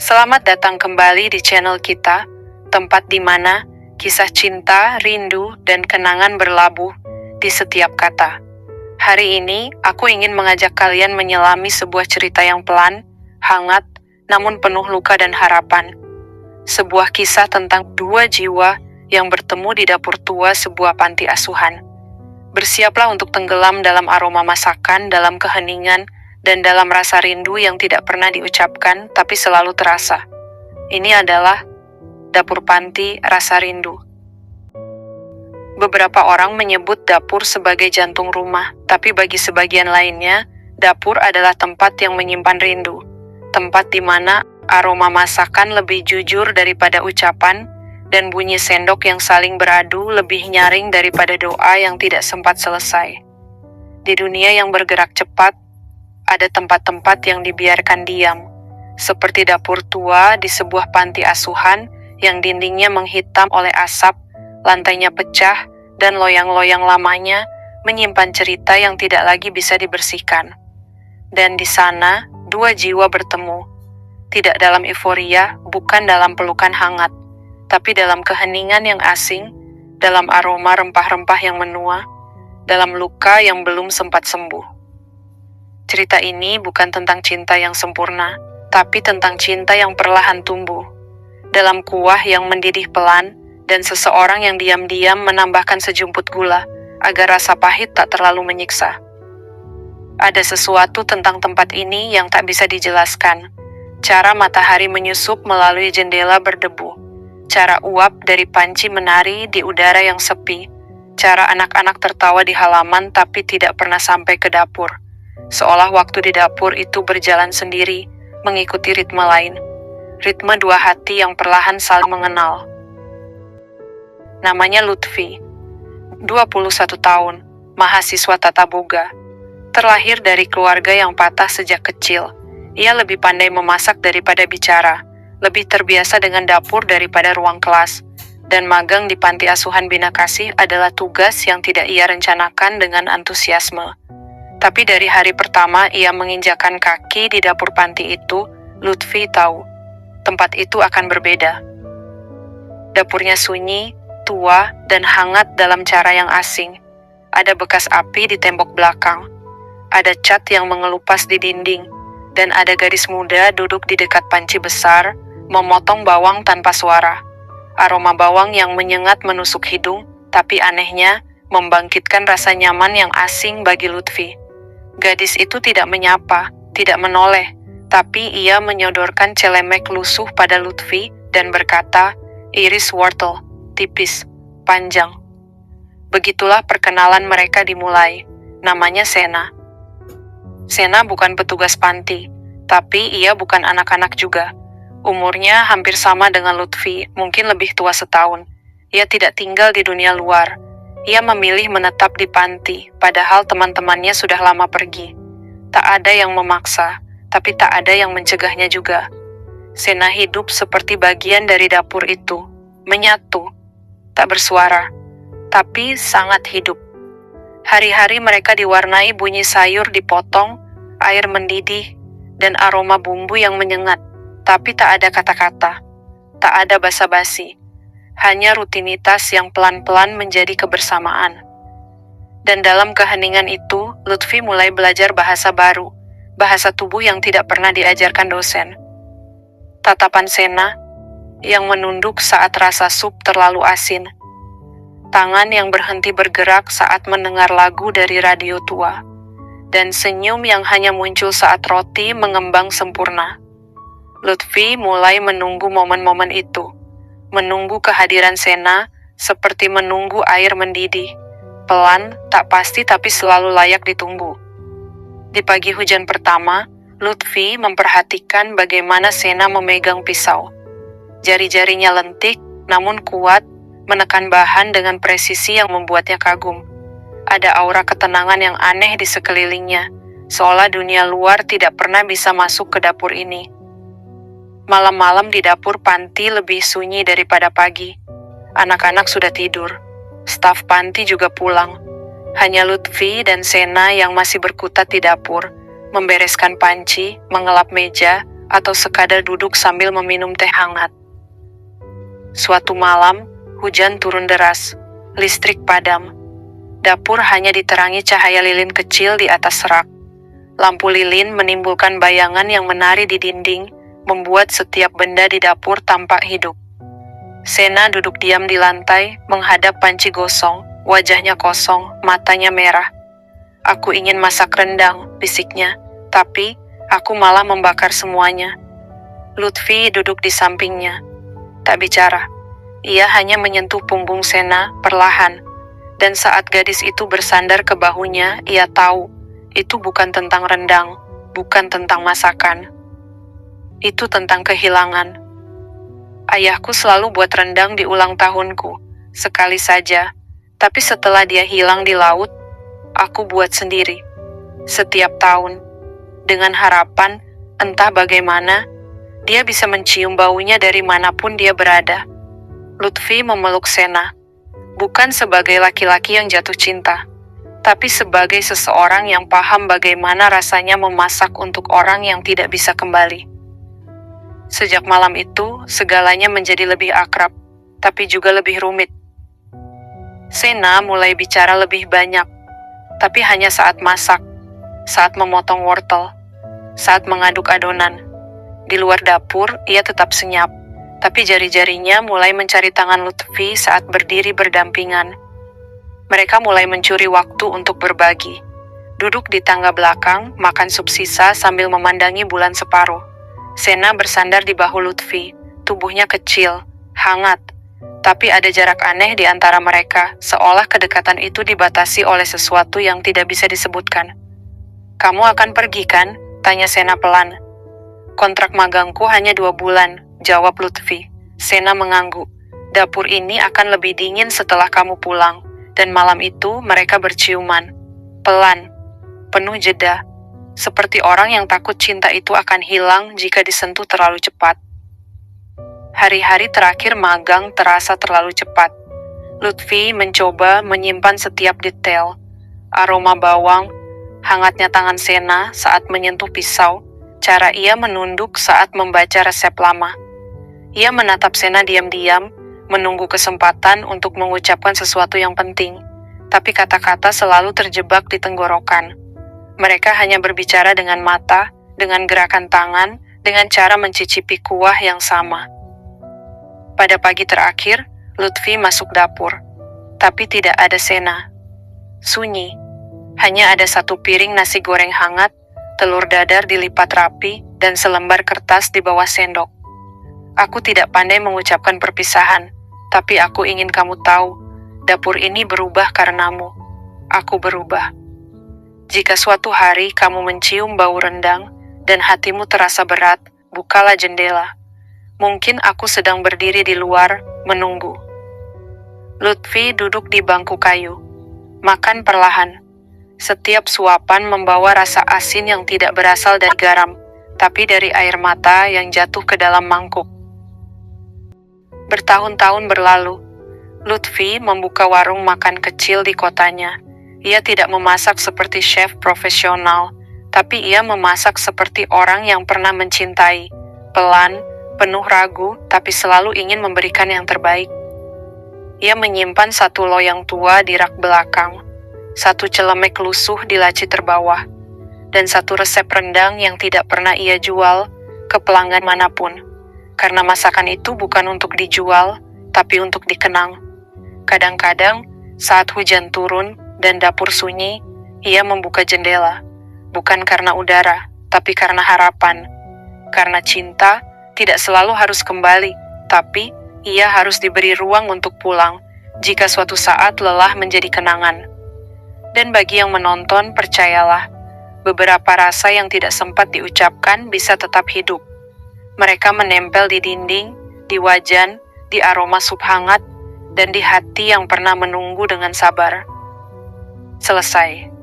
Selamat datang kembali di channel kita, tempat di mana kisah cinta, rindu, dan kenangan berlabuh di setiap kata. Hari ini, aku ingin mengajak kalian menyelami sebuah cerita yang pelan, hangat, namun penuh luka dan harapan. Sebuah kisah tentang dua jiwa yang bertemu di dapur tua sebuah panti asuhan. Bersiaplah untuk tenggelam dalam aroma masakan, dalam keheningan, dan dalam rasa rindu yang tidak pernah diucapkan tapi selalu terasa. Ini adalah dapur panti rasa rindu. Beberapa orang menyebut dapur sebagai jantung rumah, tapi bagi sebagian lainnya, dapur adalah tempat yang menyimpan rindu. Tempat di mana aroma masakan lebih jujur daripada ucapan, dan bunyi sendok yang saling beradu lebih nyaring daripada doa yang tidak sempat selesai. Di dunia yang bergerak cepat, ada tempat-tempat yang dibiarkan diam, seperti dapur tua di sebuah panti asuhan yang dindingnya menghitam oleh asap, lantainya pecah, dan loyang-loyang lamanya menyimpan cerita yang tidak lagi bisa dibersihkan. Dan di sana, dua jiwa bertemu, tidak dalam euforia, bukan dalam pelukan hangat, tapi dalam keheningan yang asing, dalam aroma rempah-rempah yang menua, dalam luka yang belum sempat sembuh. Cerita ini bukan tentang cinta yang sempurna, tapi tentang cinta yang perlahan tumbuh. Dalam kuah yang mendidih pelan, dan seseorang yang diam-diam menambahkan sejumput gula, agar rasa pahit tak terlalu menyiksa. Ada sesuatu tentang tempat ini yang tak bisa dijelaskan. Cara matahari menyusup melalui jendela berdebu. Cara uap dari panci menari di udara yang sepi. Cara anak-anak tertawa di halaman tapi tidak pernah sampai ke dapur. Seolah waktu di dapur itu berjalan sendiri, mengikuti ritme lain. Ritme dua hati yang perlahan saling mengenal. Namanya Lutfi. 21 tahun, mahasiswa tata boga. Terlahir dari keluarga yang patah sejak kecil. Ia lebih pandai memasak daripada bicara, lebih terbiasa dengan dapur daripada ruang kelas, dan magang di panti asuhan Bina Kasih adalah tugas yang tidak ia rencanakan dengan antusiasme. Tapi dari hari pertama ia menginjakan kaki di dapur panti itu, Lutfi tahu, tempat itu akan berbeda. Dapurnya sunyi, tua, dan hangat dalam cara yang asing. Ada bekas api di tembok belakang. Ada cat yang mengelupas di dinding. Dan ada gadis muda duduk di dekat panci besar, memotong bawang tanpa suara. Aroma bawang yang menyengat menusuk hidung, tapi anehnya, membangkitkan rasa nyaman yang asing bagi Lutfi. Gadis itu tidak menyapa, tidak menoleh, tapi ia menyodorkan celemek lusuh pada Lutfi dan berkata, "Iris wortel, tipis, panjang." Begitulah perkenalan mereka dimulai. Namanya Sena. Sena bukan petugas panti, tapi ia bukan anak-anak juga. Umurnya hampir sama dengan Lutfi, mungkin lebih tua setahun. Ia tidak tinggal di dunia luar. Ia memilih menetap di panti, padahal teman-temannya sudah lama pergi. Tak ada yang memaksa, tapi tak ada yang mencegahnya juga. Sena hidup seperti bagian dari dapur itu, menyatu, tak bersuara, tapi sangat hidup. Hari-hari mereka diwarnai bunyi sayur dipotong, air mendidih, dan aroma bumbu yang menyengat, tapi tak ada kata-kata, tak ada basa-basi. Hanya rutinitas yang pelan-pelan menjadi kebersamaan. Dan dalam keheningan itu, Lutfi mulai belajar bahasa baru, bahasa tubuh yang tidak pernah diajarkan dosen. Tatapan Sena, yang menunduk saat rasa sup terlalu asin. Tangan yang berhenti bergerak saat mendengar lagu dari radio tua. Dan senyum yang hanya muncul saat roti mengembang sempurna. Lutfi mulai menunggu momen-momen itu. Menunggu kehadiran Sena, seperti menunggu air mendidih. Pelan, tak pasti tapi selalu layak ditunggu. Di pagi hujan pertama, Lutfi memperhatikan bagaimana Sena memegang pisau. Jari-jarinya lentik, namun kuat, menekan bahan dengan presisi yang membuatnya kagum. Ada aura ketenangan yang aneh di sekelilingnya, seolah dunia luar tidak pernah bisa masuk ke dapur ini. Malam-malam di dapur panti lebih sunyi daripada pagi. Anak-anak sudah tidur. Staf panti juga pulang. Hanya Lutfi dan Sena yang masih berkutat di dapur, membereskan panci, mengelap meja, atau sekadar duduk sambil meminum teh hangat. Suatu malam, hujan turun deras, listrik padam. Dapur hanya diterangi cahaya lilin kecil di atas rak. Lampu lilin menimbulkan bayangan yang menari di dinding, membuat setiap benda di dapur tampak hidup. Sena duduk diam di lantai, menghadap panci gosong, wajahnya kosong, matanya merah. "Aku ingin masak rendang," bisiknya, "tapi aku malah membakar semuanya." Lutfi duduk di sampingnya. Tak bicara. Ia hanya menyentuh punggung Sena perlahan. Dan saat gadis itu bersandar ke bahunya, ia tahu itu bukan tentang rendang, bukan tentang masakan. Itu tentang kehilangan. "Ayahku selalu buat rendang di ulang tahunku, sekali saja. Tapi setelah dia hilang di laut, aku buat sendiri. Setiap tahun. Dengan harapan, entah bagaimana, dia bisa mencium baunya dari manapun dia berada." Lutfi memeluk Sena. Bukan sebagai laki-laki yang jatuh cinta, tapi sebagai seseorang yang paham bagaimana rasanya memasak untuk orang yang tidak bisa kembali. Sejak malam itu, segalanya menjadi lebih akrab, tapi juga lebih rumit. Sena mulai bicara lebih banyak, tapi hanya saat masak, saat memotong wortel, saat mengaduk adonan. Di luar dapur, ia tetap senyap, tapi jari-jarinya mulai mencari tangan Lutfi saat berdiri berdampingan. Mereka mulai mencuri waktu untuk berbagi. Duduk di tangga belakang, makan sup sisa sambil memandangi bulan separuh. Sena bersandar di bahu Lutfi, tubuhnya kecil, hangat. Tapi ada jarak aneh di antara mereka, seolah kedekatan itu dibatasi oleh sesuatu yang tidak bisa disebutkan. "Kamu akan pergi kan?" tanya Sena pelan. "Kontrak magangku hanya 2 bulan, jawab Lutfi. Sena mengangguk. "Dapur ini akan lebih dingin setelah kamu pulang." Dan malam itu mereka berciuman. Pelan, penuh jeda. Seperti orang yang takut cinta itu akan hilang jika disentuh terlalu cepat. Hari-hari terakhir magang terasa terlalu cepat. Lutfi mencoba menyimpan setiap detail. Aroma bawang, hangatnya tangan Sena saat menyentuh pisau, cara ia menunduk saat membaca resep lama. Ia menatap Sena diam-diam, menunggu kesempatan untuk mengucapkan sesuatu yang penting, tapi kata-kata selalu terjebak di tenggorokan. Mereka hanya berbicara dengan mata, dengan gerakan tangan, dengan cara mencicipi kuah yang sama. Pada pagi terakhir, Lutfi masuk dapur, tapi tidak ada Sena. Sunyi. Hanya ada 1 piring nasi goreng hangat, telur dadar dilipat rapi, dan selembar kertas di bawah sendok. "Aku tidak pandai mengucapkan perpisahan, tapi aku ingin kamu tahu, dapur ini berubah karenamu. Aku berubah. Jika suatu hari kamu mencium bau rendang, dan hatimu terasa berat, bukalah jendela. Mungkin aku sedang berdiri di luar, menunggu." Lutfi duduk di bangku kayu. Makan perlahan. Setiap suapan membawa rasa asin yang tidak berasal dari garam, tapi dari air mata yang jatuh ke dalam mangkuk. Bertahun-tahun berlalu, Lutfi membuka warung makan kecil di kotanya. Ia tidak memasak seperti chef profesional, tapi ia memasak seperti orang yang pernah mencintai, pelan, penuh ragu, tapi selalu ingin memberikan yang terbaik. Ia menyimpan 1 loyang tua di rak belakang, 1 celemek lusuh di laci terbawah, dan 1 resep rendang yang tidak pernah ia jual ke pelanggan manapun. Karena masakan itu bukan untuk dijual, tapi untuk dikenang. Kadang-kadang, saat hujan turun dan dapur sunyi, ia membuka jendela. Bukan karena udara, tapi karena harapan. Karena cinta tidak selalu harus kembali, tapi ia harus diberi ruang untuk pulang, jika suatu saat lelah menjadi kenangan. Dan bagi yang menonton, percayalah, beberapa rasa yang tidak sempat diucapkan bisa tetap hidup. Mereka menempel di dinding, di wajan, di aroma sup hangat, dan di hati yang pernah menunggu dengan sabar. Selesai.